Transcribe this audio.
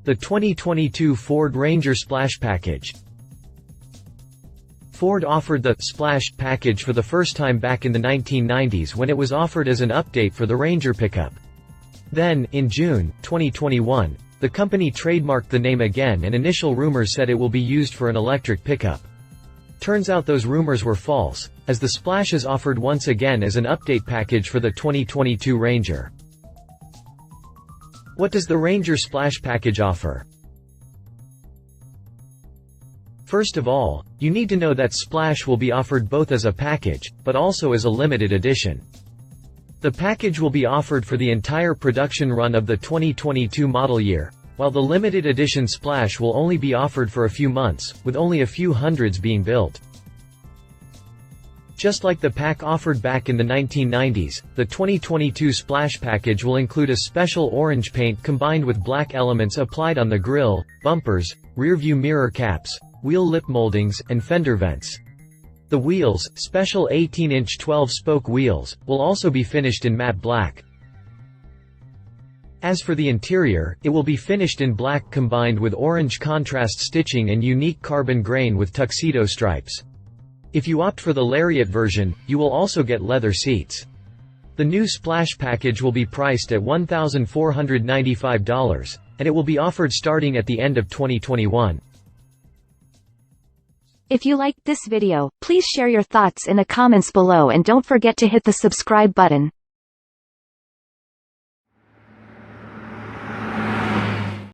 The 2022 Ford Ranger Splash Package. Ford offered the Splash package for the first time back in the 1990s when it was offered as an update for the Ranger pickup. Then, in June 2021, the company trademarked the name again, and initial rumors said it will be used for an electric pickup. Turns out those rumors were false, as the Splash is offered once again as an update package for the 2022 Ranger. What does the Ranger Splash package offer? First of all, you need to know that Splash will be offered both as a package, but also as a limited edition. The package will be offered for the entire production run of the 2022 model year, while the limited edition Splash will only be offered for a few months, with only a few hundreds being built. Just like the pack offered back in the 1990s, the 2022 Splash package will include a special orange paint combined with black elements applied on the grille, bumpers, rear-view mirror caps, wheel lip moldings, and fender vents. The wheels, special 18-inch 12-spoke wheels, will also be finished in matte black. As for the interior, it will be finished in black combined with orange contrast stitching and unique carbon grain with tuxedo stripes. If you opt for the Lariat version, you will also get leather seats. The new Splash package will be priced at $1,495, and it will be offered starting at the end of 2021. If you liked this video, please share your thoughts in the comments below and don't forget to hit the subscribe button.